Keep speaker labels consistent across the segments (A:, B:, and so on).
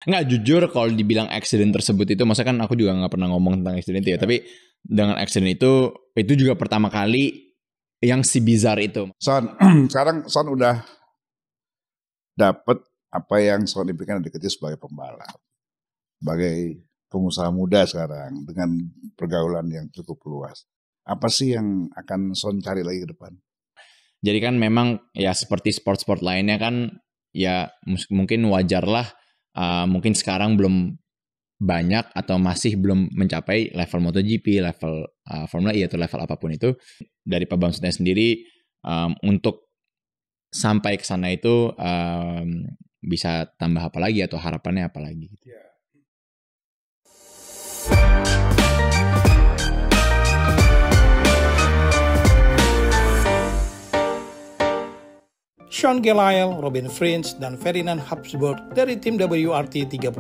A: Nggak, jujur kalau dibilang accident tersebut itu, maksudnya kan aku juga nggak pernah ngomong tentang accident itu ya, tapi dengan accident itu juga pertama kali yang si bizarre itu.
B: Son, sekarang Son udah dapet apa yang Son impikan dari kecil sebagai pembalap, sebagai pengusaha muda sekarang dengan pergaulan yang cukup luas. Apa sih yang akan Son cari lagi ke depan?
A: Jadi kan memang ya seperti sport-sport lainnya kan ya mungkin wajar lah, mungkin sekarang belum banyak atau masih belum mencapai level MotoGP, level Formula E atau level apapun itu. Dari Pak Bamsudnya sendiri untuk sampai ke sana itu bisa tambah apa lagi atau harapannya apa lagi gitu.
B: Yeah.
C: Sean Gelael, Robin Frijns, dan Ferdinand Habsburg dari tim WRT 31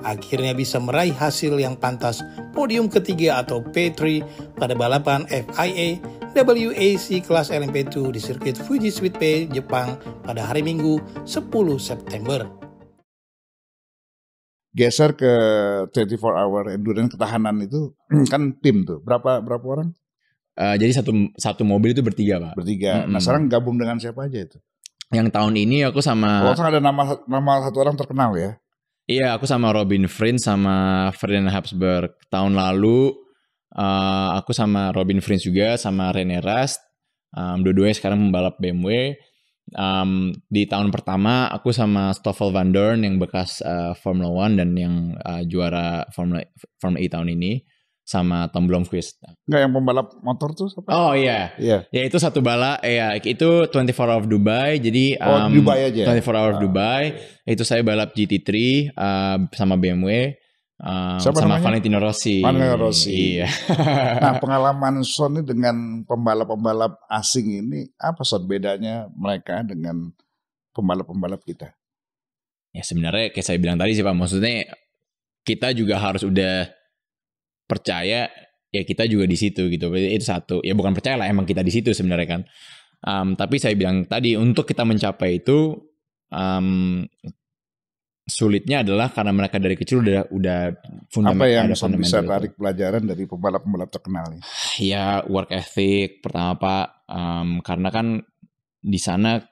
C: akhirnya bisa meraih hasil yang pantas podium ketiga atau P3 pada balapan FIA WAC kelas LMP2 di sirkuit Fuji Speedway, Jepang pada hari Minggu 10 September.
B: Geser ke 24 hour endurance ketahanan itu kan tim tuh. Berapa orang?
A: Jadi satu mobil itu bertiga, Pak.
B: Bertiga. Nah sekarang gabung dengan siapa aja itu?
A: Yang tahun ini aku sama...
B: Kalau ada nama satu orang terkenal ya?
A: Iya, aku sama Robin Frijns sama Ferdinand Habsburg. Tahun lalu aku sama Robin Frijns juga, sama René Rast. Dua-duanya sekarang membalap BMW. Di tahun pertama aku sama Stoffel Van Dorn yang bekas Formula One dan yang juara Formula E tahun ini. Sama Tom Blomqvist.
B: Enggak, yang pembalap motor tuh siapa?
A: Oh iya. Yeah. Ya itu satu balap, ya itu 24 Hour of Dubai. Jadi
B: Dubai aja.
A: 24 Hour of Dubai. Itu saya balap GT3 sama BMW sama namanya? Valentino Rossi.
B: Valentino Rossi.
A: Iya.
B: Nah, pengalaman Son ini dengan pembalap-pembalap asing ini apa Son bedanya mereka dengan pembalap-pembalap kita?
A: Ya sebenarnya kayak saya bilang tadi sih Pak, maksudnya kita juga harus udah percaya ya kita juga di situ gitu. Itu satu. Ya bukan percaya lah, emang kita di situ sebenarnya kan. Tapi saya bilang tadi untuk kita mencapai itu sulitnya adalah karena mereka dari kecil udah
B: fundamental. Apa yang bisa tarik pelajaran dari pembalap-pembalap terkenal ini?
A: Ya work ethic pertama Pak, karena kan di sana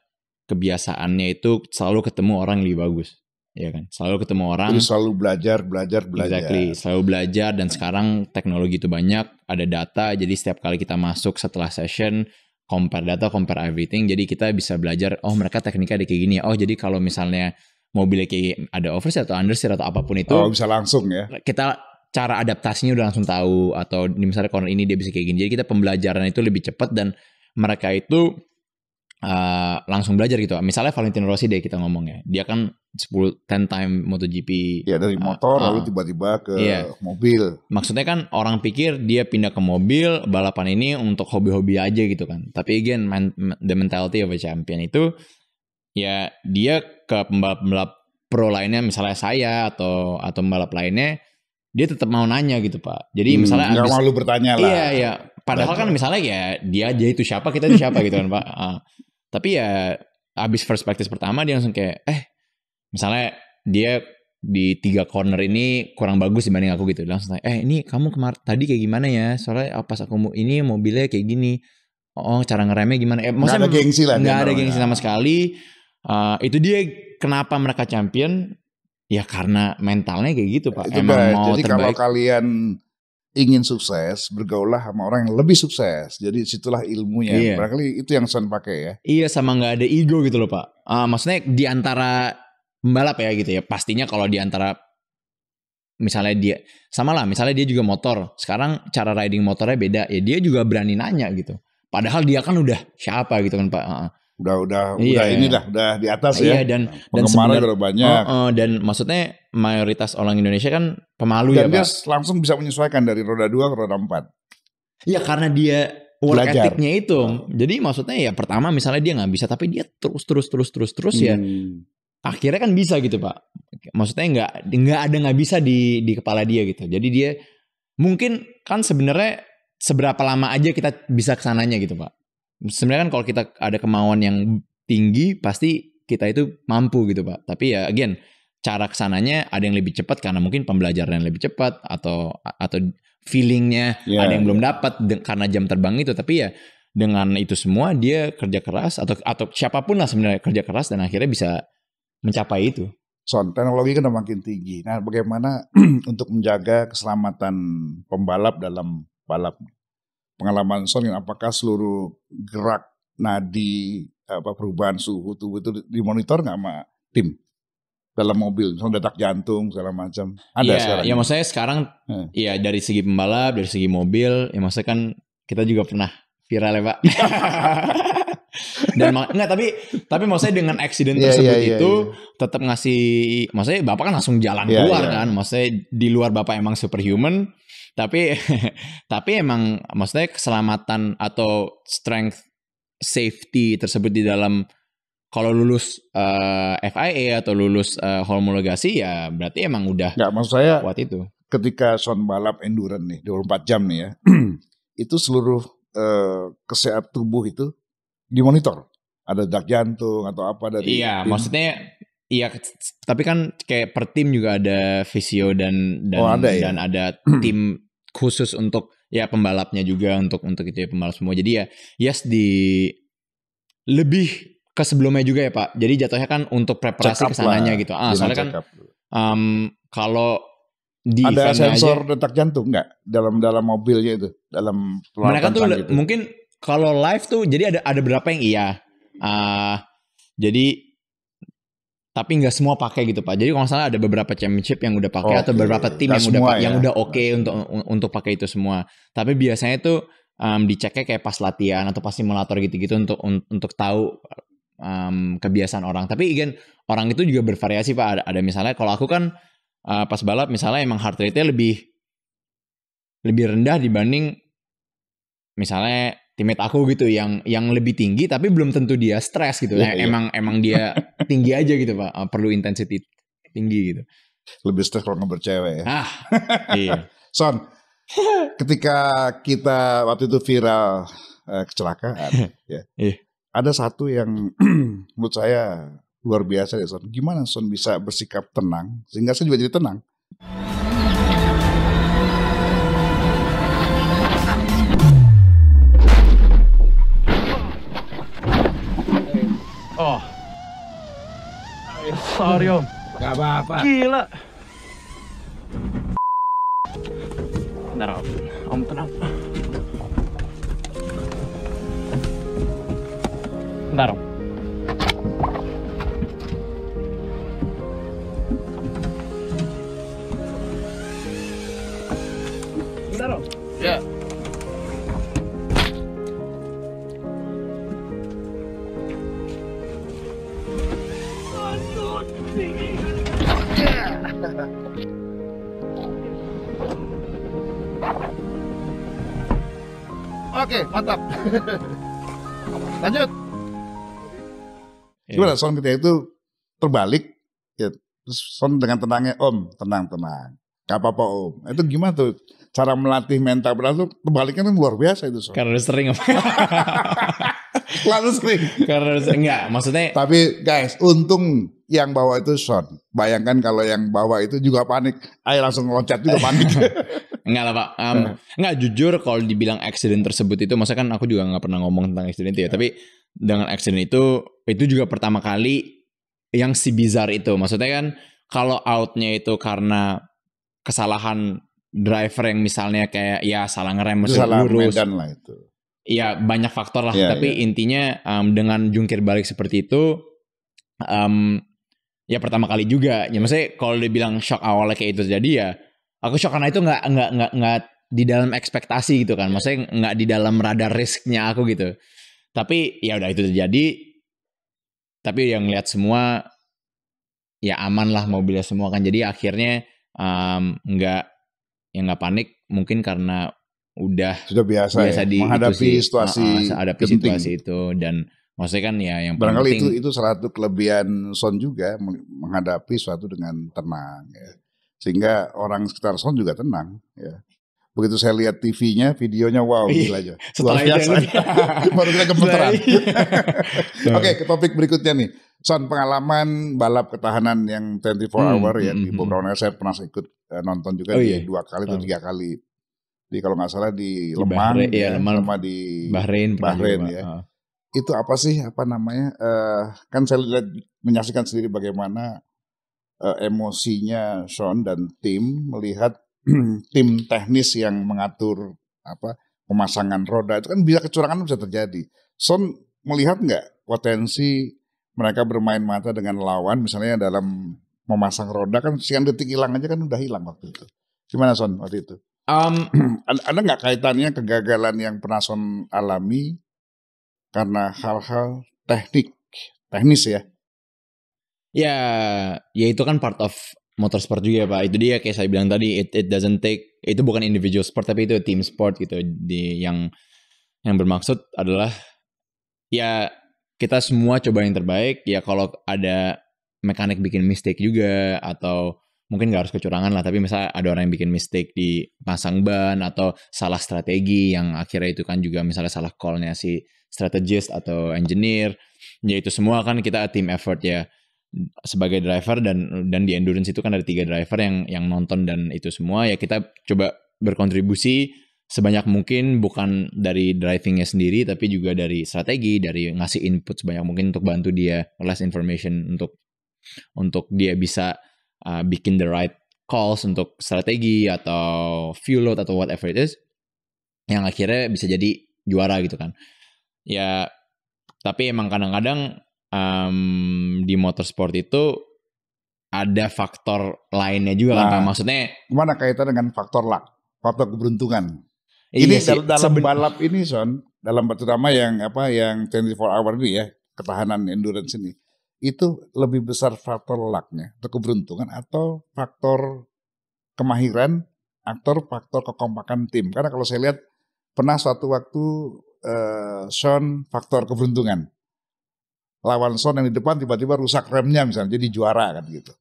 A: kebiasaannya itu selalu ketemu orang yang lebih bagus. Ya kan, selalu ketemu orang.
B: Jadi selalu belajar.
A: Exactly, selalu belajar dan sekarang teknologi itu banyak, ada data. Jadi setiap kali kita masuk setelah session, compare data, compare everything. Jadi kita bisa belajar. Oh mereka tekniknya ada kayak gini. Oh jadi kalau misalnya mobilnya kayak ada oversteer atau understeer atau apapun itu.
B: Oh bisa langsung ya.
A: Kita cara adaptasinya udah langsung tahu. Atau misalnya corner ini dia bisa kayak gini. Jadi kita pembelajaran itu lebih cepat dan mereka itu langsung belajar gitu. Misalnya Valentino Rossi deh kita ngomong ya. Dia kan 10 time MotoGP.
B: Ya dari motor lalu tiba-tiba ke mobil.
A: Maksudnya kan orang pikir dia pindah ke mobil balapan ini untuk hobi-hobi aja gitu kan. Tapi again the mentality of a champion itu ya dia ke pembalap pro lainnya misalnya saya atau pembalap lainnya dia tetap mau nanya gitu Pak. Jadi misalnya
B: nggak malu bertanya lah.
A: Iya. Padahal kan misalnya ya dia aja itu siapa, kita itu siapa gitu kan Pak. Tapi ya abis first practice pertama dia langsung kayak misalnya dia di 3 corner ini kurang bagus dibanding aku gitu. Langsung ini kamu tadi kayak gimana ya? Soalnya pas aku ini mobilnya kayak gini. Oh cara ngeremnya gimana?
B: Nggak ada gengsi lah.
A: Nggak ada gengsi sama sekali. Itu dia kenapa mereka champion. Ya karena mentalnya kayak gitu Pak.
B: Itu
A: emang mau
B: jadi
A: terbaik.
B: Kalau kalian ingin sukses, bergaulah sama orang yang lebih sukses. Jadi situlah ilmunya.
A: Iya.
B: Barangkali itu yang Son pakai ya.
A: Iya, sama nggak ada ego gitu loh Pak. Maksudnya di antara pembalap ya gitu ya. Pastinya kalau di antara misalnya dia sama lah. Misalnya dia juga motor. Sekarang cara riding motornya beda. Ya dia juga berani nanya gitu. Padahal dia kan udah siapa gitu kan Pak.
B: Udah di atas
A: ya.
B: Iya,
A: dan
B: sebenarnya udah banyak.
A: Dan maksudnya mayoritas orang Indonesia kan pemalu
B: dan
A: ya Pak.
B: Dan dia langsung bisa menyesuaikan dari roda 2 ke roda 4.
A: Iya karena dia work ethic-nya itu. Jadi maksudnya ya pertama misalnya dia nggak bisa tapi dia terus ya. Akhirnya kan bisa gitu Pak. Maksudnya nggak bisa di kepala dia gitu. Jadi dia mungkin kan sebenarnya seberapa lama aja kita bisa kesananya gitu Pak. Sebenarnya kan kalau kita ada kemauan yang tinggi pasti kita itu mampu gitu Pak. Tapi ya again cara kesananya ada yang lebih cepat karena mungkin pembelajaran yang lebih cepat atau feelingnya ada yang belum dapat karena jam terbang itu. Tapi ya dengan itu semua dia kerja keras atau siapapun lah sebenarnya kerja keras dan akhirnya bisa mencapai itu.
B: Son, teknologi kan udah makin tinggi. Nah, bagaimana untuk menjaga keselamatan pembalap dalam balap? Pengalaman Son, apakah seluruh gerak nadi, perubahan suhu tubuh itu dimonitor nggak sama tim dalam mobil? Misalnya detak jantung segala macam. Ada sekarang.
A: Ya maksudnya sekarang ya dari segi pembalap, dari segi mobil, ya maksudnya kan kita juga pernah viral ya Pak. Dan enggak tapi maksudnya dengan accident tersebut itu tetap ngasih, maksudnya Bapak kan langsung jalan keluar kan, maksudnya di luar Bapak emang superhuman, tapi emang maksudnya keselamatan atau strength safety tersebut di dalam kalau lulus FIA atau lulus homologasi ya berarti emang udah
B: maksud saya
A: kuat itu.
B: Ketika Son balap endurance nih 24 jam nih ya, itu seluruh kesehatan tubuh itu dimonitor, ada detak jantung atau apa dari tim.
A: Maksudnya iya, tapi kan kayak per tim juga ada fisio dan ada tim khusus untuk ya pembalapnya juga untuk itu ya pembalap semua. Jadi ya lebih ke sebelumnya juga ya Pak. Jadi jatuhnya kan untuk preparasi kesananya gitu. Soalnya kan kalau di
B: ada sensor detak jantung nggak dalam mobilnya itu, dalam
A: mereka tuh gitu. Mungkin kalau live tuh jadi ada beberapa yang jadi tapi nggak semua pakai gitu Pak. Jadi kalau nggak salah ada beberapa championship yang udah pakai atau beberapa tim yang udah oke untuk pakai itu semua. Tapi biasanya tuh diceknya kayak pas latihan atau pas simulator gitu-gitu untuk tahu kebiasaan orang. Tapi again orang itu juga bervariasi Pak. Ada misalnya kalau aku kan pas balap misalnya emang heart rate-nya lebih rendah dibanding misalnya teammate aku gitu yang lebih tinggi tapi belum tentu dia stres gitu. Emang dia tinggi aja gitu Pak. Perlu intensity tinggi gitu.
B: Lebih stres kalau nggak bercewek ya.
A: Iya.
B: Son, ketika kita waktu itu viral kecelakaan ya. Ada satu yang menurut saya luar biasa ya Son. Gimana Son bisa bersikap tenang sehingga saya juga jadi tenang.
D: Oh, sorry Om.
B: Gak apa-apa.
D: Gila. Bentar Om tenang. Bentar Om. Bentar Om. Ya.
B: Oke, mantap. Lanjut. Gimana Son ketika itu terbalik ya, terus Son dengan tenangnya Om, tenang. Gak apa-apa Om. Itu gimana tuh cara melatih mental berarti terbaliknya kan luar biasa itu Son.
A: Karena udah sering
B: Lalu sering.
A: Karena enggak, maksudnya.
B: Tapi guys, untung yang bawa itu Son. Bayangkan kalau yang bawa itu juga panik. Ayo langsung loncat juga panik.
A: Enggak lah Pak. Enggak, jujur kalau dibilang accident tersebut itu, maksudnya kan aku juga nggak pernah ngomong tentang accident itu ya. Tapi dengan accident itu juga pertama kali yang si bizarre itu. Maksudnya kan kalau outnya itu karena kesalahan driver yang misalnya kayak ya salah ngerem mesin lurus.
B: Medan lah itu.
A: Ya banyak faktor lah, tapi intinya dengan jungkir balik seperti itu, ya pertama kali juga. Ya maksudnya kalau dibilang shock awalnya kayak itu terjadi ya, aku shock karena itu nggak di dalam ekspektasi gitu kan, maksudnya nggak di dalam radar risknya aku gitu. Tapi ya udah itu terjadi, tapi yang lihat semua ya aman lah mobilnya semua kan. Jadi akhirnya nggak panik mungkin karena sudah biasa ya,
B: menghadapi situasi
A: itu dan maksudnya kan ya yang
B: barangkali
A: penting
B: itu salah satu kelebihan Son juga menghadapi suatu dengan tenang ya. Sehingga orang sekitar Son juga tenang ya. Begitu saya lihat TV-nya, videonya wow gila aja. Luar biasa. Baru kita gemeteran. Oke, ke topik berikutnya nih. Son, pengalaman balap ketahanan yang 24 hour ya, di beberapa negara saya pernah ikut nonton juga di 2 kali atau 3 kali. Di kalau nggak salah di Lemang, sama di
A: Bahrain
B: ya. Itu apa sih, kan saya lihat menyaksikan sendiri bagaimana emosinya Sean dan tim melihat tim teknis yang mengatur pemasangan roda itu kan kecurangan bisa terjadi. Sean melihat nggak potensi mereka bermain mata dengan lawan misalnya dalam memasang roda kan sekian detik hilang aja kan udah hilang waktu itu. Gimana Son waktu itu? Ada nggak kaitannya kegagalan yang pernah Son alami karena hal-hal teknis ya?
A: Ya itu kan part of motorsport juga Pak. Itu dia kayak saya bilang tadi, it doesn't take, itu bukan individual sport tapi itu team sport gitu. Yang bermaksud adalah ya kita semua coba yang terbaik. Ya kalau ada mekanik bikin mistake juga atau mungkin gak harus kecurangan lah, tapi misalnya ada orang yang bikin mistake di pasang ban atau salah strategi yang akhirnya itu kan juga misalnya salah call-nya si strategist atau engineer. Ya itu semua kan kita team effort ya. Sebagai driver dan di endurance itu kan ada 3 driver yang nonton dan itu semua ya kita coba berkontribusi sebanyak mungkin, bukan dari drivingnya sendiri tapi juga dari strategi, dari ngasih input sebanyak mungkin untuk bantu dia less information untuk dia bisa bikin the right calls untuk strategi atau fuel load atau whatever it is yang akhirnya bisa jadi juara gitu kan ya. Tapi emang kadang-kadang di motorsport itu ada faktor lainnya juga kan Pak. Maksudnya
B: gimana kaitan dengan faktor luck, faktor keberuntungan? Ini dalam balap ini Son, dalam terutama yang 24 hour ini ya, ketahanan endurance ini, itu lebih besar faktor lucknya atau keberuntungan atau faktor kemahiran atau faktor kekompakan tim? Karena kalau saya lihat pernah suatu waktu Sean faktor keberuntungan. Lawan Son yang di depan tiba-tiba rusak remnya misalnya, jadi juara kan gitu.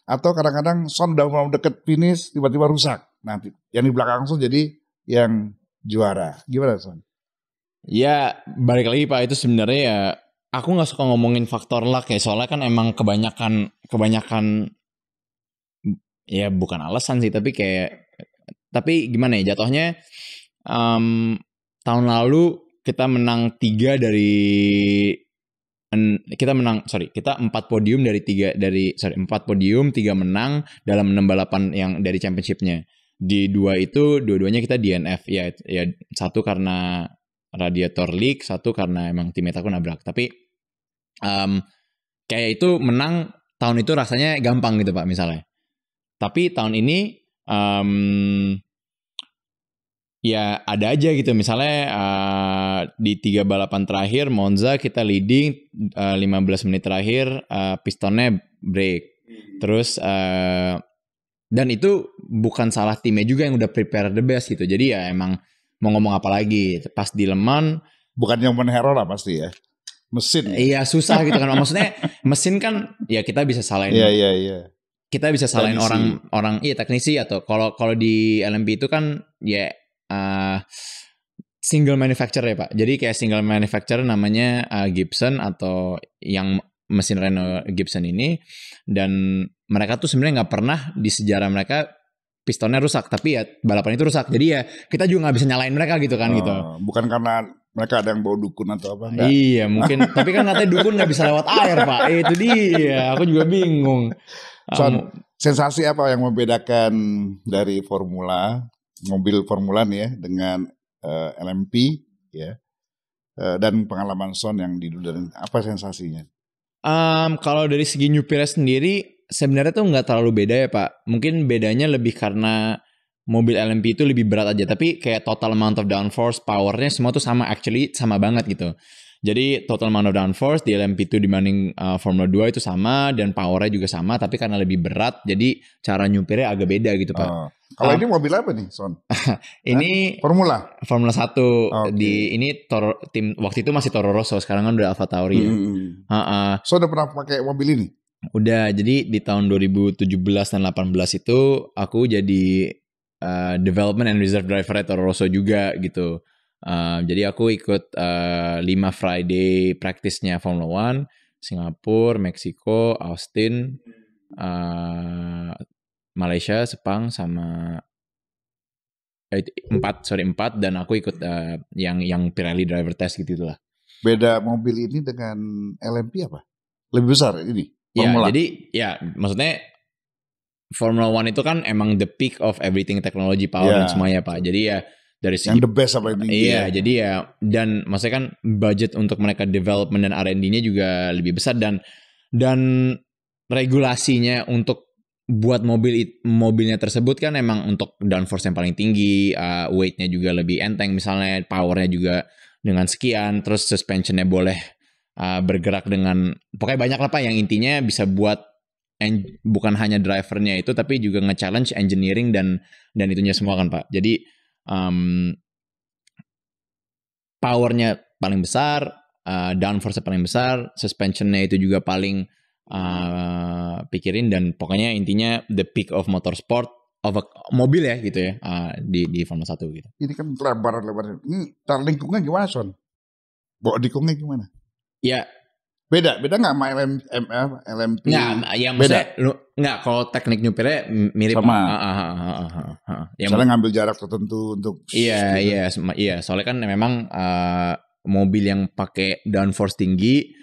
B: Atau kadang-kadang Son udah mau deket finish tiba-tiba rusak. Nanti yang di belakang Son jadi yang juara. Gimana Son?
A: Ya balik lagi Pak, itu sebenarnya ya aku nggak suka ngomongin faktor luck ya, soalnya kan emang kebanyakan ya bukan alasan sih, tapi gimana ya jatuhnya tahun lalu kita menang 4 podium dari 4 podium 3 menang dalam 6 balapan yang dari championship-nya. Di dua-duanya kita DNF ya satu karena radiator leak, satu karena emang teammate aku nabrak. Tapi kayak itu menang tahun itu rasanya gampang gitu Pak misalnya. Tapi tahun ini ya ada aja gitu misalnya di 3 balapan terakhir Monza kita leading 15 menit terakhir pistonnya break. Terus dan itu bukan salah timnya juga yang udah prepare the best gitu. Jadi ya emang mau ngomong apa lagi, pas di Le Mans
B: bukan human error lah pasti ya. Mesin.
A: Iya susah gitu kan. Maksudnya mesin kan ya kita bisa salahin.
B: Iya.
A: Kita bisa salahin orang teknisi atau kalau di LMP itu kan ya single manufacturer ya Pak. Jadi kayak single manufacturer namanya Gibson atau yang mesin Renault Gibson ini, dan mereka tuh sebenarnya nggak pernah di sejarah mereka pistonnya rusak, tapi ya balapan itu rusak. Jadi ya kita juga nggak bisa nyalain mereka gitu kan gitu.
B: Bukan karena mereka ada yang bawa dukun atau apa? Enggak.
A: Iya mungkin, tapi kan katanya dukun nggak bisa lewat air Pak. Itu dia, aku juga bingung.
B: Sensasi apa yang membedakan dari mobil formula nih ya dengan LMP ya, dan pengalaman Son yang di dulu, apa sensasinya?
A: Kalau dari segi nyupirnya sendiri sebenarnya tuh nggak terlalu beda ya Pak. Mungkin bedanya lebih karena mobil LMP itu lebih berat aja, tapi kayak total amount of downforce, powernya semua tuh sama, actually sama banget gitu. Jadi total amount of downforce di LMP itu dibanding Formula 2 itu sama, dan powernya juga sama, tapi karena lebih berat jadi cara nyupirnya agak beda gitu Pak.
B: Kalau ini mobil apa nih Son?
A: Ini
B: Formula
A: 1. Okay. Ini tim waktu itu masih Toro Rosso, sekarang kan udah Alfa Tauri ya.
B: So udah pernah pakai mobil ini?
A: Udah, jadi di tahun 2017 dan 18 itu aku jadi development and reserve driver Toro Rosso juga gitu. Jadi aku ikut 5 Friday practice-nya Formula 1 Singapura, Meksiko, Austin, Malaysia, Sepang, sama 4 dan aku ikut yang Pirelli driver test gitu lah.
B: Beda mobil ini dengan LMP apa? Lebih besar ini?
A: Ya,
B: Formula.
A: jadi ya maksudnya Formula One itu kan emang the peak of everything technology, power dan semuanya Pak. Jadi ya dari segi
B: yang the best apa ini?
A: Iya, jadi ya dan maksudnya kan budget untuk mereka development dan R&D-nya juga lebih besar dan regulasinya untuk buat mobilnya tersebut kan emang untuk downforce yang paling tinggi, weight-nya juga lebih enteng, misalnya power-nya juga dengan sekian, terus suspension-nya boleh bergerak dengan pokoknya banyak lah Pak yang intinya bisa buat bukan hanya drivernya itu tapi juga nge-challenge engineering dan itunya semua kan Pak. Jadi powernya paling besar, downforce-nya paling besar, suspension-nya itu juga paling pikirin dan pokoknya intinya the peak of motorsport of mobil ya gitu ya di Formula 1 gitu.
B: Ini kan lebar. Ini lingkungnya gimana Son? Bawa dikungnya gimana?
A: Ya
B: beda nggak sama LMP?
A: Nggak, ya maksudnya nggak kalau teknik nyupirnya mirip
B: sama.
A: Misalnya
B: ngambil jarak tertentu untuk.
A: Iya. Soalnya kan memang mobil yang pakai downforce tinggi,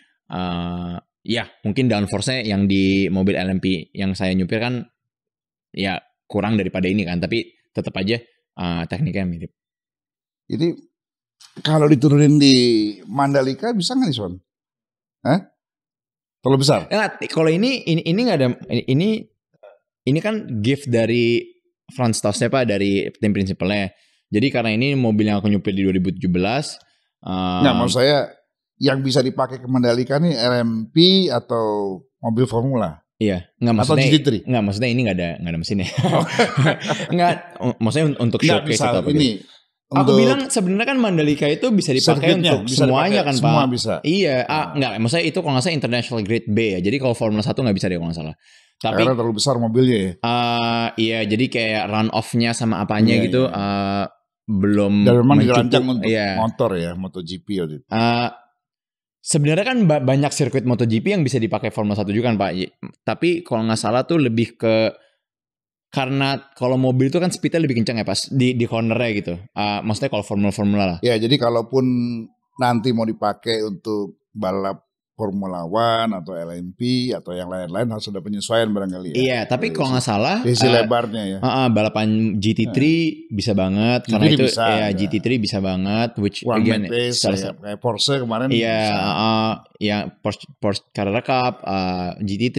A: ya mungkin downforce-nya yang di mobil LMP yang saya nyupir kan, ya kurang daripada ini kan, tapi tetap aja tekniknya mirip.
B: Ini kalau diturunin di Mandalika bisa nggak nih Son? Terlalu besar?
A: Nah, kalau ini nggak ada ini kan gift dari Franz Tost-nya Pak, dari tim prinsipalnya. Jadi karena ini mobil yang aku nyupir di 2017.
B: Nggak, maksud saya yang bisa dipakai ke Mandalika nih LMP atau mobil formula?
A: Iya, nggak maksudnya.
B: Atau GT3?
A: Nggak, maksudnya ini nggak ada mesinnya. Nggak, maksudnya untuk showcase atau apa
B: ini.
A: gitu. Aku bilang sebenarnya kan Mandalika itu bisa dipakai untuk bisa semuanya kan
B: semua
A: Pak.
B: Bisa.
A: Iya, enggak, maksudnya itu kalau nggak salah international grade B ya. Jadi kalau Formula 1 nggak bisa deh kalau nggak salah. Tapi
B: karena terlalu besar mobilnya ya.
A: Iya, jadi kayak run off-nya sama apanya gitu belum.
B: Dan memang dirancang untuk motor ya, MotoGP waktu itu.
A: Sebenarnya kan banyak sirkuit MotoGP yang bisa dipakai Formula 1 juga kan Pak. Tapi kalau nggak salah tuh lebih ke karena kalau mobil itu kan speednya lebih kencang ya pas di cornernya gitu. Maksudnya kalau formula lah.
B: Ya jadi kalaupun nanti mau dipakai untuk balap Formula One atau LMP atau yang lain-lain harus ada penyesuaian barangkali ya.
A: Iya, tapi kalau nggak salah
B: sisi lebarnya ya.
A: Balapan GT3 bisa banget
B: GT3
A: karena itu
B: bisa,
A: ya GT3 bisa banget, which
B: One
A: again
B: kayak Porsche kemarin.
A: Iya, yang Porsche Carrera Cup, GT3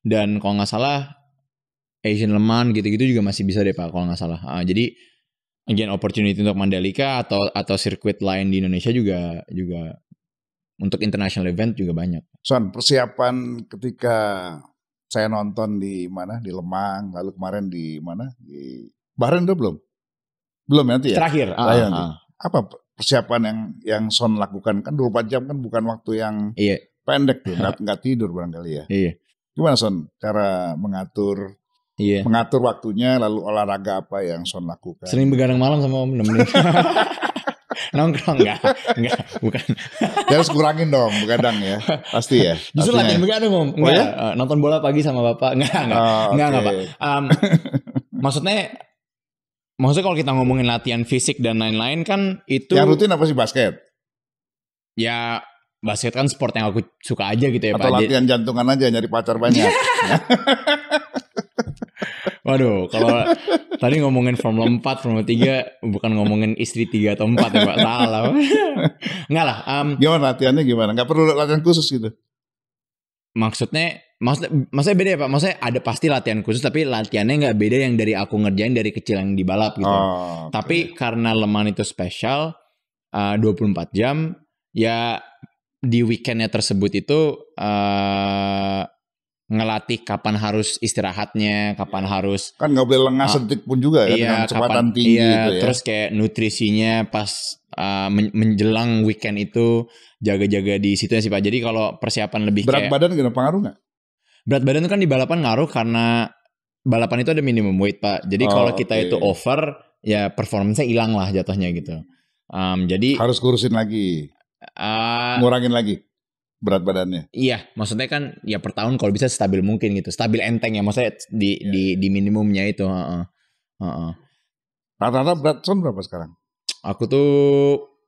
A: dan kalau nggak salah Asian Le Mans gitu-gitu juga masih bisa deh Pak kalau nggak salah. Jadi again opportunity untuk Mandalika atau sirkuit lain di Indonesia juga untuk international event juga banyak.
B: Son, persiapan ketika saya nonton di mana di Lemang, lalu kemarin di mana di Bahrain udah belum? Belum nanti ya?
A: Terakhir.
B: Nanti. Apa persiapan yang Son lakukan kan 24 jam kan bukan waktu yang pendek tuh, nggak tidur barangkali ya.
A: Iya.
B: Gimana Son cara mengatur waktunya lalu olahraga apa yang Son lakukan?
A: Sering begadang malam sama Om nemenin. Nongkrong enggak, bukan.
B: Harus kurangin dong begadang ya. Pasti ya.
A: Justru latihan begadang Om. Enggak, nonton bola pagi sama Bapak. Enggak Pak. Maksudnya kalau kita ngomongin latihan fisik dan lain-lain kan itu
B: yang rutin apa sih basket?
A: Ya basket kan sport yang aku suka aja gitu ya
B: Pak. Atau latihan jantungan aja nyari pacar banyak.
A: Waduh, kalau tadi ngomongin Formula 4, Formula 3 bukan ngomongin istri 3 atau 4 ya Pak, salah. Enggak lah.
B: Gimana latihannya gimana? Enggak perlu latihan khusus gitu?
A: Maksudnya beda ya Pak. Maksudnya ada pasti latihan khusus, tapi latihannya nggak beda yang dari aku ngerjain dari kecil yang di balap gitu. Okay. Tapi karena Le Mans itu spesial 24 jam, ya di weekendnya tersebut itu ngelatih kapan harus istirahatnya, kapan harus
B: kan nggak boleh lengah sedetik pun juga ya dengan kecepatan tinggi itu ya.
A: Terus kayak nutrisinya pas menjelang weekend itu jaga-jaga di situ sih Pak. Jadi kalau persiapan lebih
B: berat badan gimana, pengaruh nggak?
A: Berat badan itu kan di balapan ngaruh karena balapan itu ada minimum weight Pak. Jadi kalau kita itu over ya performance-nya hilang lah jatuhnya gitu. Jadi
B: harus kurusin lagi, ngurangin lagi. berat badannya.
A: Iya, maksudnya kan ya per tahun kalau bisa stabil mungkin gitu. Stabil enteng ya, maksudnya di minimumnya itu.
B: Rata-rata berat Son berapa sekarang?
A: Aku tuh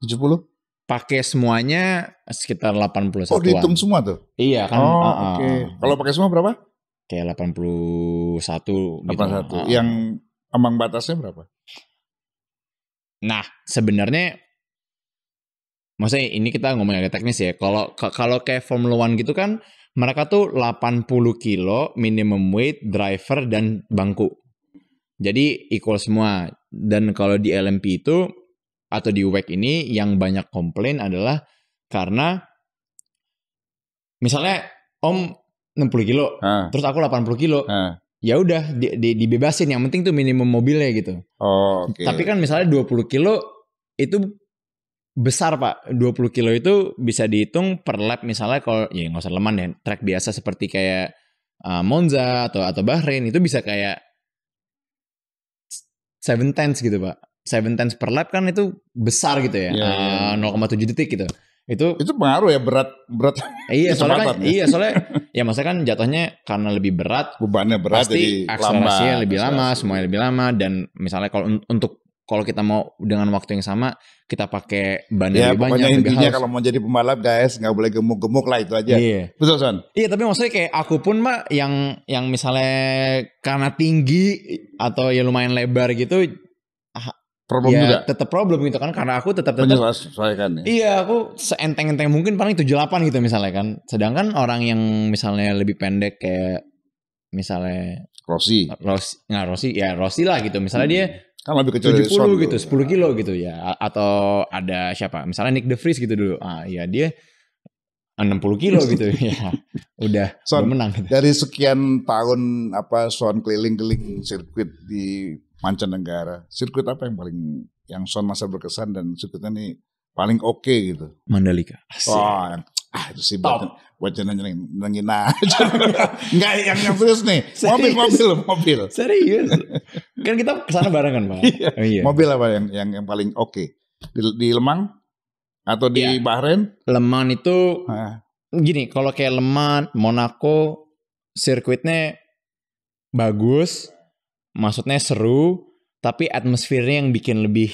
B: 70?
A: pakai semuanya sekitar 81-an.
B: Oh, dihitung semua tuh?
A: Iya kan.
B: Oke. Kalau pakai semua berapa?
A: Kayak 81 gitu.
B: 81. Yang ambang batasnya berapa?
A: Nah, sebenarnya maksudnya ini kita ngomong agak teknis ya. Kalau kayak Formula One gitu kan mereka tuh 80 kilo minimum weight, driver dan bangku. Jadi equal semua. Dan kalau di LMP itu atau di WEC ini yang banyak komplain adalah karena misalnya Om 60 kilo, terus aku 80 kilo. Ya udah dibebasin, yang penting tuh minimum mobilnya gitu.
B: Oh, oke.
A: Tapi kan misalnya 20 kilo itu besar Pak. 20 kilo itu bisa dihitung per lap misalnya kalau ya nggak usah Le Mans ya, track biasa seperti kayak Monza atau Bahrain itu bisa kayak 7/10 gitu Pak. 7/10 per lap kan itu besar gitu ya. 0,7 detik gitu. Itu
B: pengaruh ya berat.
A: Iya soalnya kan, soalnya ya maksudnya kan jatuhnya karena lebih berat,
B: bebannya berat,
A: pasti
B: jadi
A: akselerasinya
B: lama,
A: lebih lama, semuanya lebih lama. Dan misalnya kalau kita mau dengan waktu yang sama kita pakai ban
B: ya,
A: lebih banyak.
B: Ya pokoknya intinya
A: kalau
B: mau jadi pembalap guys nggak boleh gemuk-gemuk lah, itu aja.
A: Iya.
B: Betul Son?
A: Iya, tapi maksudnya kayak aku pun Mbak yang misalnya karena tinggi atau ya lumayan lebar gitu,
B: problem
A: ya
B: juga.
A: Tetap problem gitu kan, karena aku tetap
B: menyesuaikan ya.
A: Iya, aku seenteng-enteng mungkin paling 78 gitu misalnya kan. Sedangkan orang yang misalnya lebih pendek kayak misalnya Rossi lah gitu. Misalnya dia
B: kan lebih kecil
A: 70 gitu, 10 kilo gitu ya. Atau ada siapa? Misalnya Nick De Vries gitu dulu. Ya dia 60 kilo gitu ya. Udah menang gitu.
B: Dari sekian tahun Son keliling-keliling sirkuit di mancanegara, sirkuit apa yang Son masa berkesan dan sirkuitnya nih paling oke gitu?
A: Mandalika.
B: Wah, itu sih buat nyenengin aja. Enggak, yang serius nih. Mobil.
A: Serius. Kan kita kesana bareng kan Pak.
B: Iya. Mobil apa yang paling oke? Di Le Mans atau di Bahrain?
A: Le Mans itu gini, kalau kayak Le Mans, Monaco, sirkuitnya bagus. Maksudnya seru, tapi atmosfernya yang bikin lebih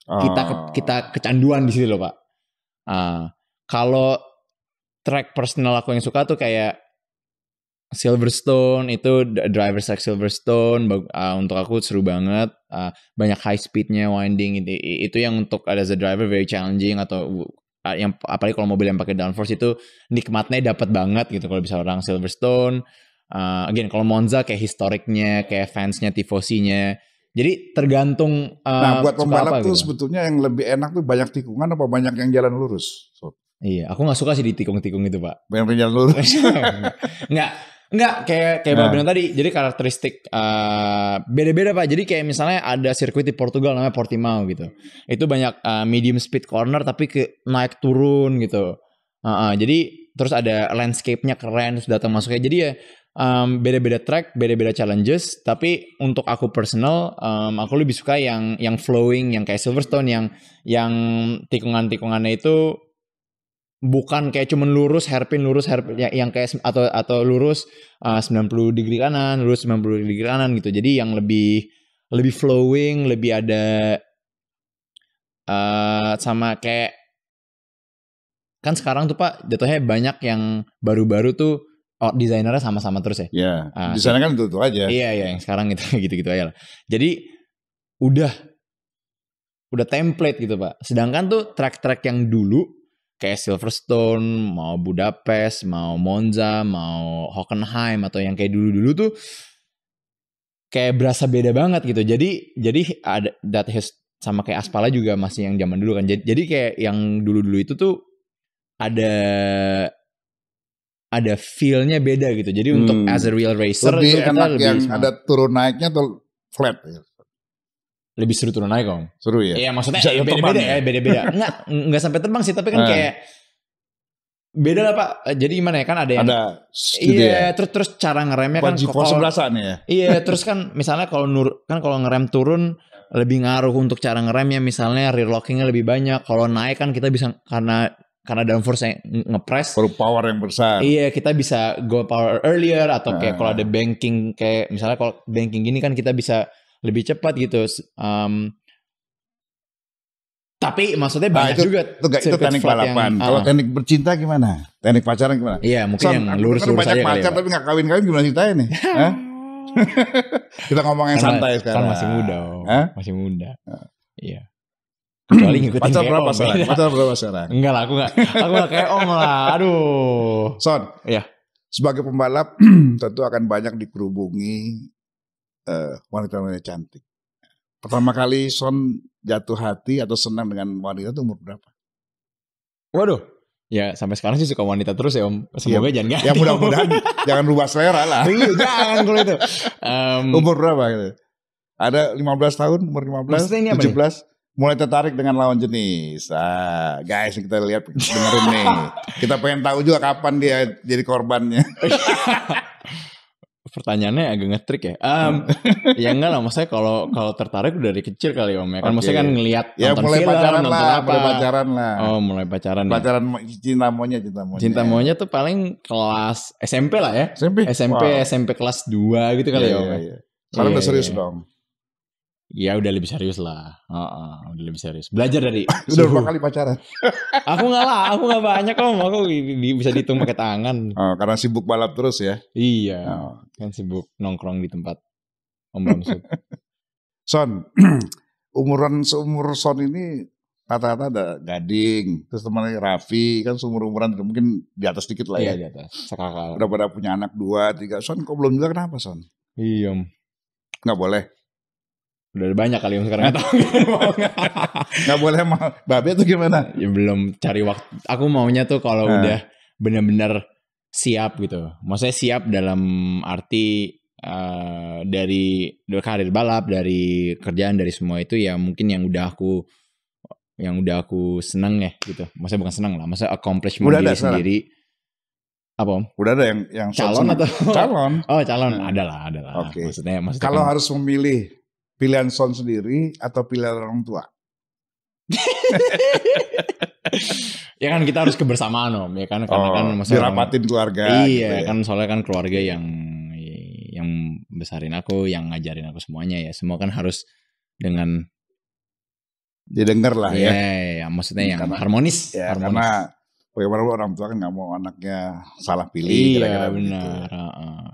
A: kita kecanduan di situ loh Pak. Kalau track personal aku yang suka tuh kayak Silverstone, itu driver track Silverstone, untuk aku seru banget. Banyak high speednya, winding itu yang untuk as a driver very challenging, atau yang apalagi kalau mobil yang pakai downforce itu nikmatnya dapat banget gitu kalau bisa orang Silverstone. Again kalau Monza kayak historiknya, kayak fansnya, tifosinya. Jadi tergantung
B: buat pembalap tuh gitu. Sebetulnya yang lebih enak tuh banyak tikungan apa banyak yang jalan lurus?
A: Iya, aku gak suka sih di tikung-tikung itu Pak.
B: Banyak yang jalan lurus.
A: Enggak kayak Bapak bilang tadi. Jadi karakteristik beda-beda Pak. Jadi kayak misalnya ada sirkuit di Portugal namanya Portimao gitu. Itu banyak medium speed corner tapi naik turun gitu. Jadi terus ada landscape-nya keren, terus datang masuknya. Jadi ya beda-beda track, beda-beda challenges. Tapi untuk aku personal, aku lebih suka yang flowing, yang kayak Silverstone, yang tikungan-tikungannya itu bukan kayak cuman lurus hairpin yang kayak atau lurus 90 degree kanan, lurus 90 degree kanan gitu. Jadi yang lebih flowing, lebih ada sama kayak kan sekarang tuh Pak jatuhnya banyak yang baru-baru tuh desainernya sama-sama terus ya.
B: Iya. Desainnya kan itu aja.
A: Iya, yang sekarang gitu-gitu aja lah. Jadi udah template gitu Pak. Sedangkan tuh track-track yang dulu kayak Silverstone, mau Budapest, mau Monza, mau Hockenheim, atau yang kayak dulu-dulu tuh kayak berasa beda banget gitu. Jadi ada sama kayak Aspala juga masih yang zaman dulu kan. Jadi kayak yang dulu-dulu itu tuh ada feel-nya beda gitu. Jadi untuk as a real racer
B: lebih
A: itu
B: enak
A: lebih
B: yang ada turun naiknya atau flat ya?
A: Lebih seru turun naik Om.
B: Seru ya?
A: Iya maksudnya beda-beda ya, beda-beda. Enggak sampai terbang sih, tapi kan kayak beda lah Pak. Jadi gimana ya, kan ada yang iya, terus cara ngeremnya kan
B: GeForce sebelasan ya.
A: Iya, terus kan misalnya kalau ngerem turun lebih ngaruh untuk cara ngeremnya, misalnya rear lockingnya lebih banyak. Kalau naik kan kita bisa karena karena downforce yang ngepres,
B: power yang besar.
A: iya kita bisa go power earlier atau kayak kalau ada banking kayak misalnya kalau banking gini kan kita bisa lebih cepat gitu. Tapi maksudnya banyak juga
B: itu teknik balapan. Kalau teknik bercinta gimana? Teknik pacaran gimana?
A: Iya mungkin yang lurus-lurus aja kali ya.
B: Banyak pacar tapi nggak kawin-kawin gimana ceritanya nih? Kita ngomong yang santai sekarang.
A: Kan masih muda, masih muda. Iya. Kecuali ngikutin
B: pacar berapa sekarang? Pacar berapa sekarang?
A: Enggak lah, aku nggak kayak Om lah. Aduh.
B: Son.
A: Iya.
B: Sebagai pembalap tentu akan banyak dikerubungi wanita-wanita cantik. Pertama kali Son jatuh hati atau senang dengan wanita itu umur berapa?
A: Waduh. Ya sampai sekarang sih suka wanita terus ya Om. Semoga jangan ganti.
B: Ya mudah-mudahan jangan rubah selera lah.
A: Iya jangan kalau itu.
B: Umur berapa gitu? Ada 15 tahun, umur 15, 17. Mulai tertarik dengan lawan jenis. Guys kita lihat dengerin nih. Kita pengen tahu juga kapan dia jadi korbannya.
A: Pertanyaannya agak ngetrik ya. Ya enggak lah, maksudnya kalau tertarik udah dari kecil kali Om ya. Kan maksudnya kan ngelihat nonton
B: mulai
A: film,
B: pacaran
A: nonton
B: lah,
A: apa.
B: mulai pacaran lah.
A: Oh, mulai pacaran.
B: Pacaran
A: ya.
B: cinta monyet.
A: Cinta monyet tuh paling kelas SMP lah ya. SMP kelas 2 gitu kali ya Om.
B: Iya. Sekarang udah serius dong.
A: Ya udah lebih serius lah. Udah lebih serius. Belajar dari
B: udah berapa kali pacaran?
A: Aku nggak banyak Om. Aku bisa dihitung pakai tangan.
B: Karena sibuk balap terus ya.
A: Iya. Kan sibuk nongkrong di tempat Om Bamsud.
B: Son, seumur Son ini rata-rata ada Gading, terus temannya Raffi kan seumur-umuran mungkin di atas dikit lah ya.
A: Iya di atas. Sekakal.
B: Udah pada punya anak 2, 3. Son kok belum juga kenapa Son?
A: Iya Om.
B: Nggak boleh.
A: Udah banyak kali Om sekarang.
B: Nggak boleh mah. Babe tuh gimana?
A: Ya belum cari waktu. Aku maunya tuh kalau udah benar-benar siap gitu. Maksudnya siap dalam arti dari karir balap, dari kerjaan, dari semua itu ya mungkin yang udah aku seneng ya gitu. Maksudnya bukan seneng lah. Maksudnya accomplishment diri sendiri. Apa Om?
B: Udah ada yang
A: calon atau
B: calon?
A: Oh calon. Ada lah.
B: Oke.
A: Maksudnya
B: kalau
A: kan,
B: harus memilih pilihan Son sendiri atau pilihan orang tua?
A: Ya kan kita harus kebersamaan Om ya kan karena kan
B: dirapatin keluarga.
A: Iya gitu ya. Kan soalnya kan keluarga yang besarin aku, yang ngajarin aku semuanya ya. Semua kan harus dengan
B: didengar lah ya.
A: Ya maksudnya yang harmonis.
B: Ya,
A: harmonis.
B: Karena bagaimana orang tua kan nggak mau anaknya salah pilih.
A: Iya benar.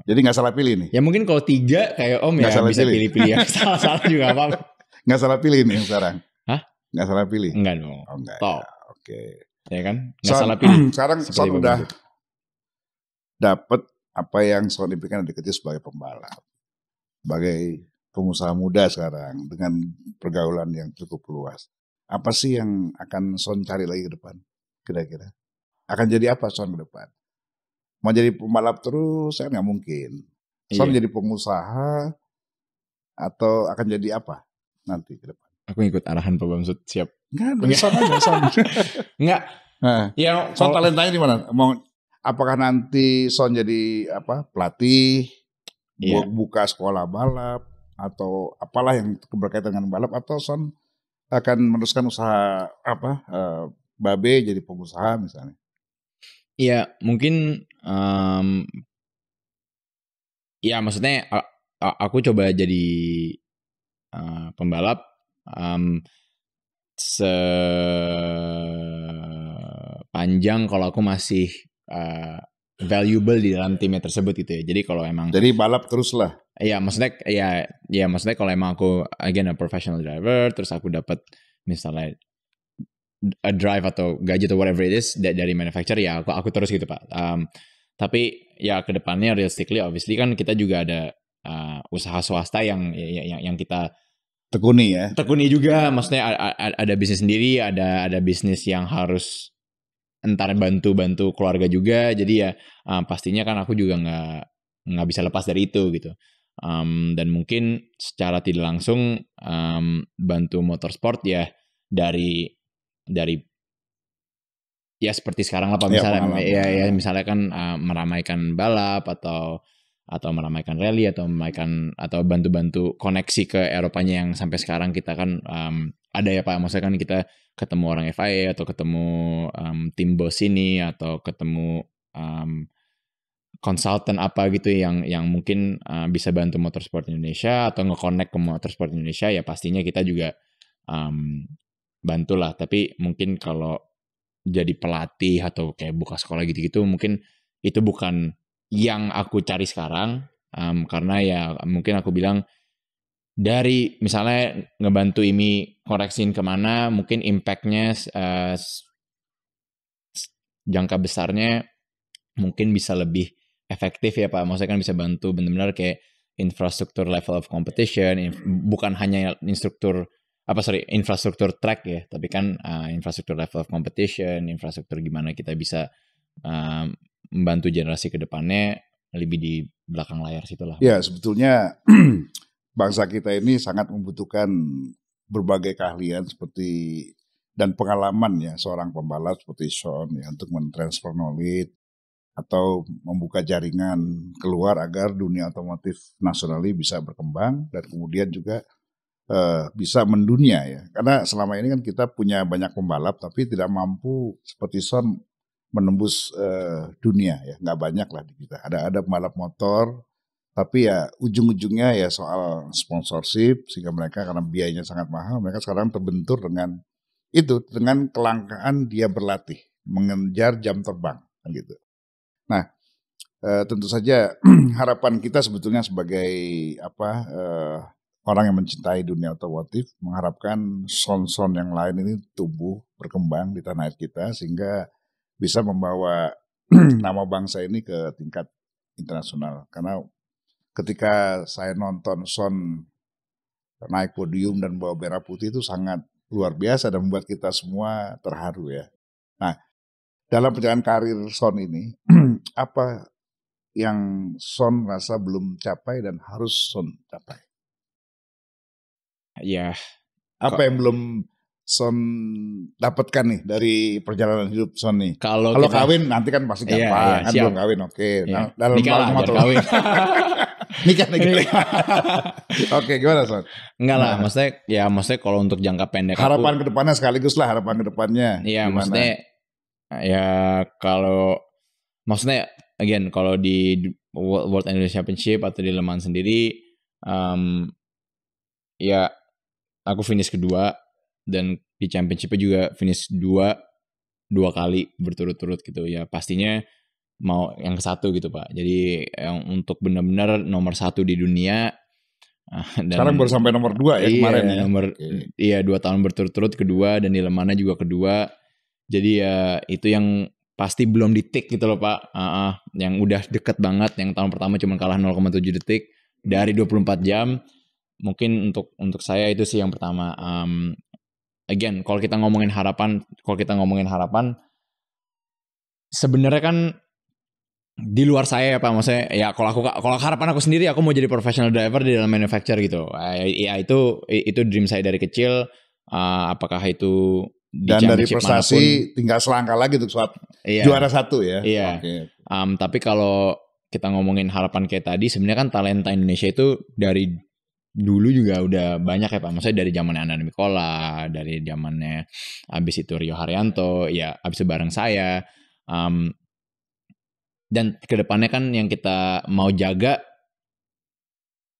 B: Jadi nggak salah pilih nih.
A: Ya mungkin kalau 3 kayak Om ya bisa pilih-pilih yang salah-salah juga apa.
B: Nggak salah pilih nih sekarang.
A: Hah?
B: Nggak salah pilih.
A: Enggak dong.
B: Enggak.
A: Top.
B: Ya, oke.
A: Ya kan? Nggak salah pilih.
B: Sekarang Son udah dapet apa yang Son impikan dari kecil sebagai pembalap. Sebagai pengusaha muda sekarang dengan pergaulan yang cukup luas. Apa sih yang akan Son cari lagi ke depan? Kira-kira akan jadi apa Son ke depan? Mau jadi pembalap terus kan nggak mungkin. Son jadi pengusaha atau akan jadi apa nanti ke depan?
A: Aku ikut arahan Pak Bamsud, siap.
B: Enggak, Son.
A: Enggak.
B: Ya, Son talentanya di mana? Apakah nanti Son jadi pelatih, buka sekolah balap atau apalah yang berkaitan dengan balap, atau Son akan meneruskan usaha Babe jadi pengusaha misalnya?
A: Ya mungkin ya maksudnya aku coba jadi pembalap sepanjang kalau aku masih valuable di dalam timnya tersebut gitu ya. Jadi kalau emang
B: jadi balap terus lah.
A: Ya maksudnya maksudnya kalau emang aku again a professional driver terus aku dapat misalnya a drive atau gaji atau whatever it is dari manufacturer ya aku terus gitu Pak. Tapi ya kedepannya realistically obviously kan kita juga ada usaha swasta yang kita tekuni juga. Maksudnya ada bisnis sendiri, ada bisnis yang harus entar bantu keluarga juga. Jadi ya pastinya kan aku juga nggak bisa lepas dari itu gitu. Dan mungkin secara tidak langsung bantu motorsport ya dari ya seperti sekarang lah Pak misalnya ya misalnya kan meramaikan balap atau meramaikan rally atau bantu-bantu koneksi ke Eropanya yang sampai sekarang kita kan ada ya Pak, maksudnya kan kita ketemu orang FIA atau ketemu tim bos ini atau ketemu konsultan apa gitu yang mungkin bisa bantu Motorsport Indonesia atau nge-connect ke Motorsport Indonesia, ya pastinya kita juga bantulah. Tapi mungkin kalau jadi pelatih atau kayak buka sekolah gitu-gitu mungkin itu bukan yang aku cari sekarang, karena ya mungkin aku bilang dari misalnya ngebantu IMI koreksin kemana, mungkin impact-nya jangka besarnya mungkin bisa lebih efektif ya Pak. Maksudnya kan bisa bantu benar-benar kayak infrastruktur level of competition, bukan hanya infrastruktur track ya, tapi kan infrastruktur level of competition, infrastruktur gimana kita bisa membantu generasi ke depannya lebih di belakang layar situ lah.
B: Ya, sebetulnya bangsa kita ini sangat membutuhkan berbagai keahlian seperti dan pengalaman ya seorang pembalap seperti Sean ya, untuk mentransfer knowledge atau membuka jaringan keluar agar dunia otomotif nasional bisa berkembang dan kemudian juga bisa mendunia ya. Karena selama ini kan kita punya banyak pembalap tapi tidak mampu seperti Sean menembus dunia ya, nggak banyak lah di kita. Ada pembalap motor tapi ya ujung-ujungnya ya soal sponsorship, sehingga mereka karena biayanya sangat mahal, mereka sekarang terbentur dengan kelangkaan dia berlatih, mengejar jam terbang kan gitu. Nah, tentu saja harapan kita sebetulnya sebagai orang yang mencintai dunia otomotif mengharapkan son-son yang lain ini tumbuh berkembang di tanah air kita sehingga bisa membawa nama bangsa ini ke tingkat internasional. Karena ketika saya nonton Son naik podium dan bawa merah putih itu sangat luar biasa dan membuat kita semua terharu ya. Nah, dalam perjalanan karir Son ini, apa yang Son rasa belum capai dan harus Son capai?
A: Ya.
B: Apa yang belum Son dapatkan nih dari perjalanan hidup Son nih? Kalau kawin nanti kan pasti gampang, kan belum kawin, oke. Nah, dalam
A: nikah lah, kawin.
B: nikah. Oke, gimana Son?
A: Enggak lah, maksudnya kalau untuk jangka pendek
B: harapan kedepannya sekaligus lah harapan kedepannya.
A: Iya, maksudnya ya kalau maksudnya again kalau di World Endurance Championship atau di Le Mans sendiri ya aku finish kedua dan di championship juga finish dua kali berturut-turut gitu ya, pastinya mau yang ke-1 gitu Pak. Jadi yang untuk benar-benar nomor 1 di dunia. Dan
B: sekarang baru sampai nomor 2 ya kemarin ya.
A: 2 tahun berturut-turut kedua dan di Le Mans juga kedua. Jadi ya itu yang pasti belum di-tick gitu loh Pak. Yang udah deket banget, yang tahun pertama cuma kalah 0,7 detik dari 24 jam. Mungkin untuk saya itu sih yang pertama. Again, kalau kita ngomongin harapan sebenarnya kan di luar saya ya Pak, maksudnya ya kalau harapan aku sendiri aku mau jadi professional driver di dalam manufacturer gitu. Ya itu dream saya dari kecil. Apakah itu
B: dan dari prestasi manapun, tinggal selangkah lagi untuk juara 1 ya.
A: Iya. Okay. Tapi kalau kita ngomongin harapan kayak tadi, sebenarnya kan talenta Indonesia itu dari dulu juga udah banyak ya Pak. Maksudnya dari zamannya Ananda Mikola, dari zamannya abis itu Rio Haryanto, ya abis itu bareng saya. Dan kedepannya kan yang kita mau jaga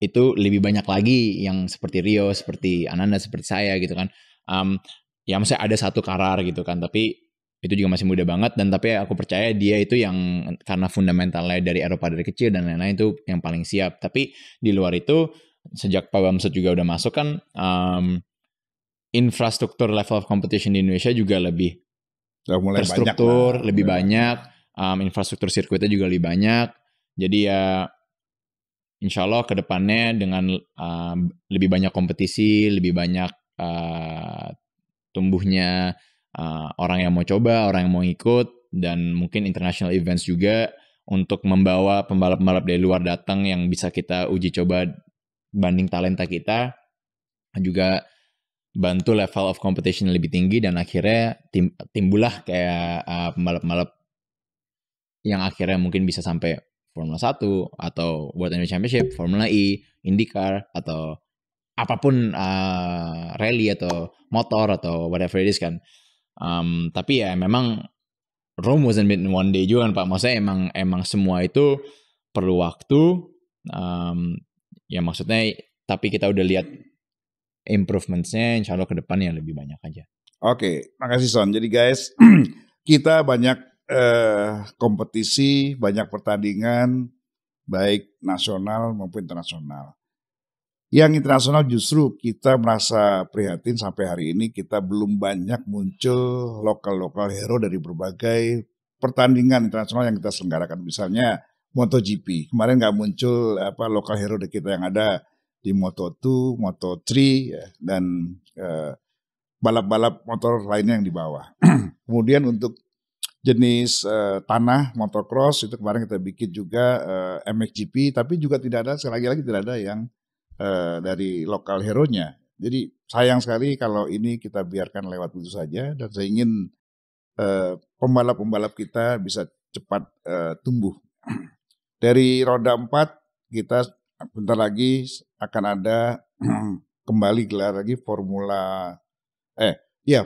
A: itu lebih banyak lagi yang seperti Rio, seperti Ananda, seperti saya gitu kan. Ya maksudnya ada satu Karar gitu kan, tapi itu juga masih muda banget, dan tapi aku percaya dia itu yang karena fundamentalnya dari Eropa dari kecil dan lain-lain itu yang paling siap. Tapi di luar itu sejak Pak Bamsud juga udah masuk kan, infrastruktur level of competition di Indonesia juga lebih terstruktur, lebih banyak, infrastruktur sirkuitnya juga lebih banyak. Jadi ya insya Allah ke depannya dengan lebih banyak kompetisi, lebih banyak tumbuhnya orang yang mau coba, orang yang mau ikut, dan mungkin international events juga untuk membawa pembalap-pembalap dari luar datang yang bisa kita uji coba banding talenta kita, juga bantu level of competition lebih tinggi, dan akhirnya timbullah kayak pembalap-pembalap yang akhirnya mungkin bisa sampai Formula 1 atau World Endurance Championship, Formula E, IndyCar, atau apapun rally atau motor atau whatever it is kan. Tapi ya memang Rome wasn't built in one day juga kan Pak. Maksudnya emang semua itu perlu waktu. Ya maksudnya tapi kita udah lihat improvementsnya, insya Allah ke depannya lebih banyak aja.
B: Oke, makasih Son. Jadi guys, kita banyak kompetisi, banyak pertandingan, baik nasional maupun internasional. Yang internasional justru kita merasa prihatin sampai hari ini kita belum banyak muncul lokal hero dari berbagai pertandingan internasional yang kita selenggarakan. Misalnya MotoGP, kemarin nggak muncul lokal hero dari kita yang ada di Moto2, Moto3 ya, dan balap-balap motor lainnya yang di bawah. Kemudian untuk jenis tanah motocross itu kemarin kita bikin juga MXGP, tapi juga tidak ada sekali lagi tidak ada yang dari lokal hero-nya. Jadi sayang sekali kalau ini kita biarkan lewat begitu saja, dan saya ingin pembalap-pembalap kita bisa cepat tumbuh. Dari roda 4 kita bentar lagi akan ada kembali gelar lagi Formula E ya.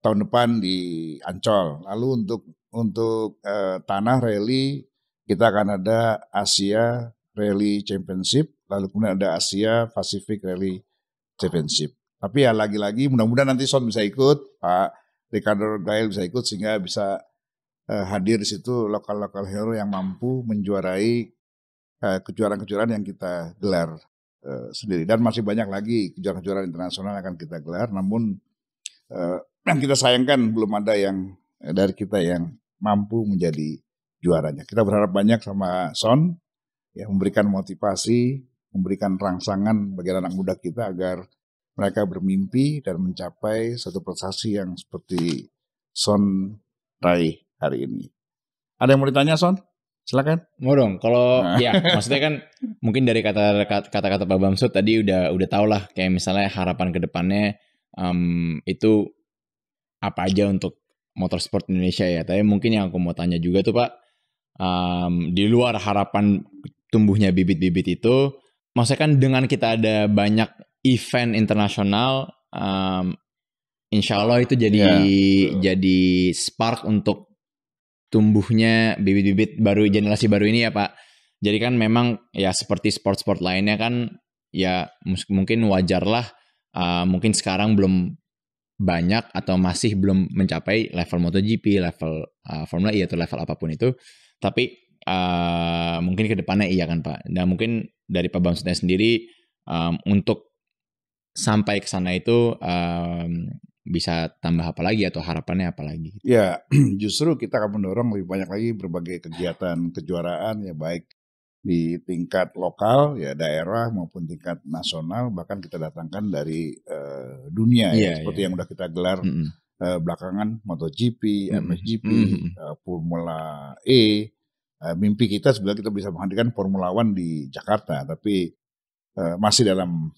B: Tahun depan di Ancol. Lalu untuk tanah rally kita akan ada Asia Rally Championship, lalu kemudian ada Asia Pacific Rally Championship. Tapi ya lagi-lagi mudah-mudahan nanti Son bisa ikut, Pak Ricardo Gael bisa ikut sehingga bisa hadir di situ lokal hero yang mampu menjuarai kejuaraan-kejuaraan yang kita gelar sendiri. Dan masih banyak lagi kejuaraan-kejuaraan internasional yang akan kita gelar, namun yang kita sayangkan belum ada yang dari kita yang mampu menjadi juaranya. Kita berharap banyak sama Son ya, memberikan motivasi, memberikan rangsangan bagi anak muda kita agar mereka bermimpi dan mencapai satu prestasi yang seperti Son raih hari ini. Ada yang mau ditanya Son? Silakan.
A: Mau dong. Kalau ya maksudnya kan mungkin dari kata-kata Pak Bamsud tadi udah tau lah kayak misalnya harapan ke depannya itu apa aja untuk motorsport Indonesia ya. Tapi mungkin yang aku mau tanya juga tuh Pak, di luar harapan tumbuhnya bibit-bibit itu, maksudnya kan dengan kita ada banyak event internasional, insya Allah itu jadi spark untuk tumbuhnya bibit-bibit baru, generasi baru ini ya Pak. Jadi kan memang ya seperti sport-sport lainnya kan ya mungkin wajar lah, mungkin sekarang belum banyak atau masih belum mencapai level MotoGP, level Formula E atau level apapun itu. Tapi mungkin ke depannya iya kan Pak. Dan mungkin dari Pak Bamsudnya sendiri untuk sampai ke sana itu bisa tambah apa lagi atau harapannya apa lagi?
B: Ya justru kita akan mendorong lebih banyak lagi berbagai kegiatan kejuaraan ya, baik di tingkat lokal ya daerah maupun tingkat nasional, bahkan kita datangkan dari dunia seperti yang udah kita gelar belakangan MotoGP, MXGP, Formula E. Mimpi kita sebenarnya kita bisa menghadirkan Formula One di Jakarta, tapi masih dalam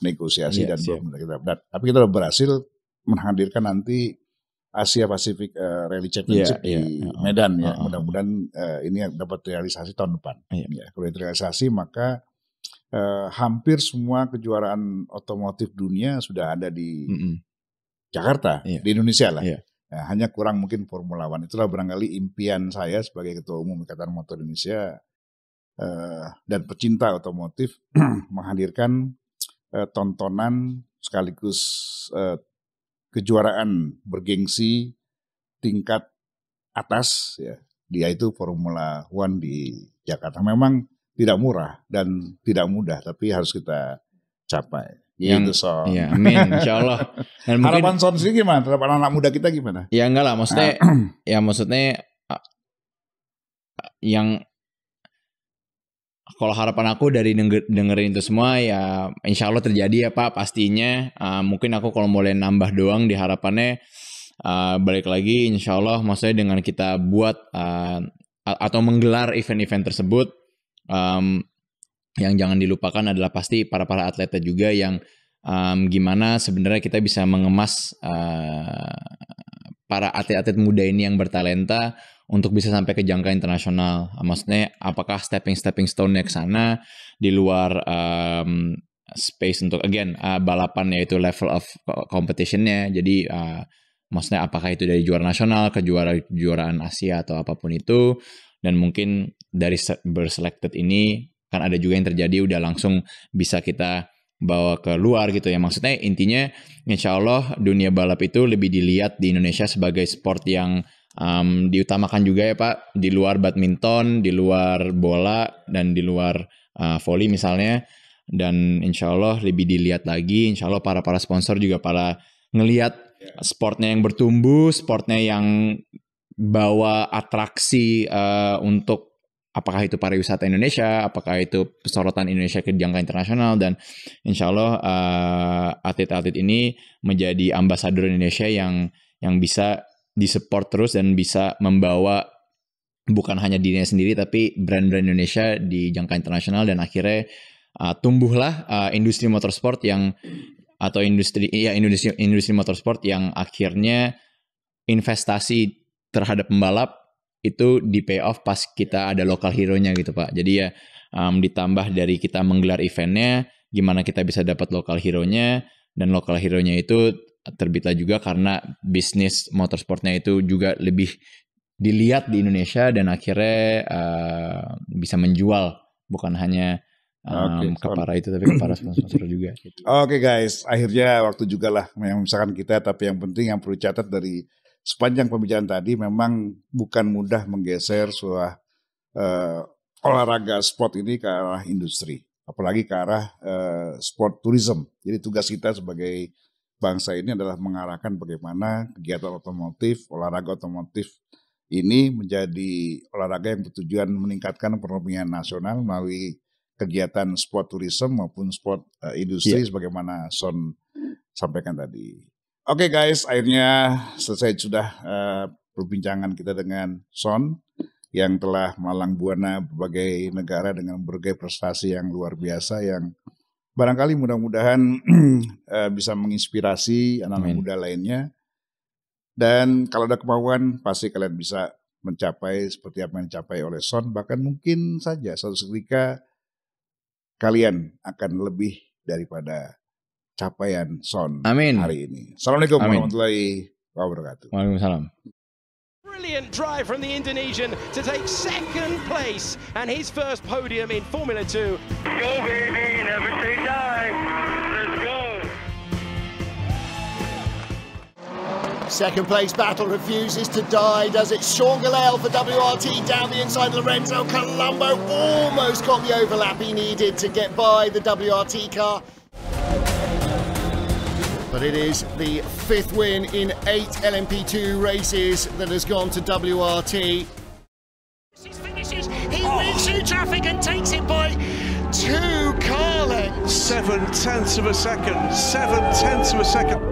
B: negosiasi dan belum kita. Tapi kita sudah berhasil menghadirkan nanti Asia Pacific Rally Championship di Medan ya. Mudah-mudahan ini dapat realisasi tahun depan. Ya, kalau realisasi maka hampir semua kejuaraan otomotif dunia sudah ada di Jakarta, di Indonesia lah. Nah, hanya kurang mungkin Formula One. Itulah barangkali impian saya sebagai Ketua Umum Ikatan Motor Indonesia dan pecinta otomotif menghadirkan tontonan sekaligus kejuaraan bergengsi tingkat atas ya, dia itu Formula One di Jakarta. Memang tidak murah dan tidak mudah, tapi harus kita capai. Gitu Son.
A: Ya, amin, insya Allah. Dan
B: harapan Son sendiri gimana? Harapan anak muda kita gimana?
A: Ya enggak lah, maksudnya yang kalau harapan aku dari dengerin itu semua ya insya Allah terjadi ya Pak pastinya. Mungkin aku kalau boleh nambah doang di harapannya, balik lagi insya Allah maksudnya dengan kita buat atau menggelar event-event tersebut, yang jangan dilupakan adalah pasti para atletnya juga yang gimana sebenarnya kita bisa mengemas para atlet-atlet muda ini yang bertalenta untuk bisa sampai ke jangka internasional. Maksudnya apakah stepping stone-nya ke sana di luar space untuk balapan, yaitu level of competition-nya. Jadi maksudnya apakah itu dari juara nasional ke kejuaraan Asia atau apapun itu. Dan mungkin dari berselected ini kan ada juga yang terjadi udah langsung bisa kita bawa ke luar gitu ya. Maksudnya intinya insya Allah dunia balap itu lebih dilihat di Indonesia sebagai sport yang diutamakan juga ya Pak, di luar badminton, di luar bola, dan di luar volley misalnya. Dan insya Allah lebih dilihat lagi, insya Allah para sponsor juga pada ngelihat sportnya yang bertumbuh, sportnya yang bawa atraksi untuk apakah itu pariwisata Indonesia, apakah itu sorotan Indonesia ke jangka internasional, dan insya Allah atlet-atlet ini menjadi ambasador Indonesia yang bisa disupport terus dan bisa membawa bukan hanya dirinya sendiri tapi brand-brand Indonesia di jangka internasional, dan akhirnya tumbuhlah industri motorsport atau industri motorsport yang akhirnya investasi terhadap pembalap itu di pay off pas kita ada local hero-nya gitu Pak. Jadi ya ditambah dari kita menggelar eventnya, gimana kita bisa dapat local hero-nya, dan local hero-nya itu terbitlah juga karena bisnis motorsportnya itu juga lebih dilihat di Indonesia, dan akhirnya bisa menjual bukan hanya ke para itu tapi ke para sponsor juga. Gitu.
B: Oke guys, akhirnya waktu juga lah yang memisahkan kita, tapi yang penting yang perlu catat dari sepanjang pembicaraan tadi, memang bukan mudah menggeser sebuah olahraga sport ini ke arah industri, apalagi ke arah sport tourism. Jadi tugas kita sebagai bangsa ini adalah mengarahkan bagaimana kegiatan otomotif, olahraga otomotif ini menjadi olahraga yang bertujuan meningkatkan perekonomian nasional melalui kegiatan sport tourism maupun sport industri sebagaimana Son sampaikan tadi. Oke guys, akhirnya selesai sudah perbincangan kita dengan Son yang telah malang buana berbagai negara dengan berbagai prestasi yang luar biasa, yang barangkali mudah-mudahan bisa menginspirasi anak-anak muda lainnya. Dan kalau ada kemauan pasti kalian bisa mencapai seperti apa yang dicapai oleh Son, bahkan mungkin saja suatu ketika kalian akan lebih daripada capaian Son hari ini. Assalamualaikum warahmatullahi wabarakatuh.
A: Waalaikumsalam.
E: Brilliant drive from the Indonesian to take second place and his first podium in Formula 2.
F: Go baby, never say die. Let's go.
G: Second place battle refuses to die, does it? Sean Gallel for WRT down the inside. Lorenzo Colombo almost got the overlap he needed to get by the WRT car. But it is the 5th win in 8 LMP2 races that has gone to WRT.
H: Finishes, he wins through traffic and takes it by 2 car lengths.
I: 7/10 of a second. 7/10 of a second.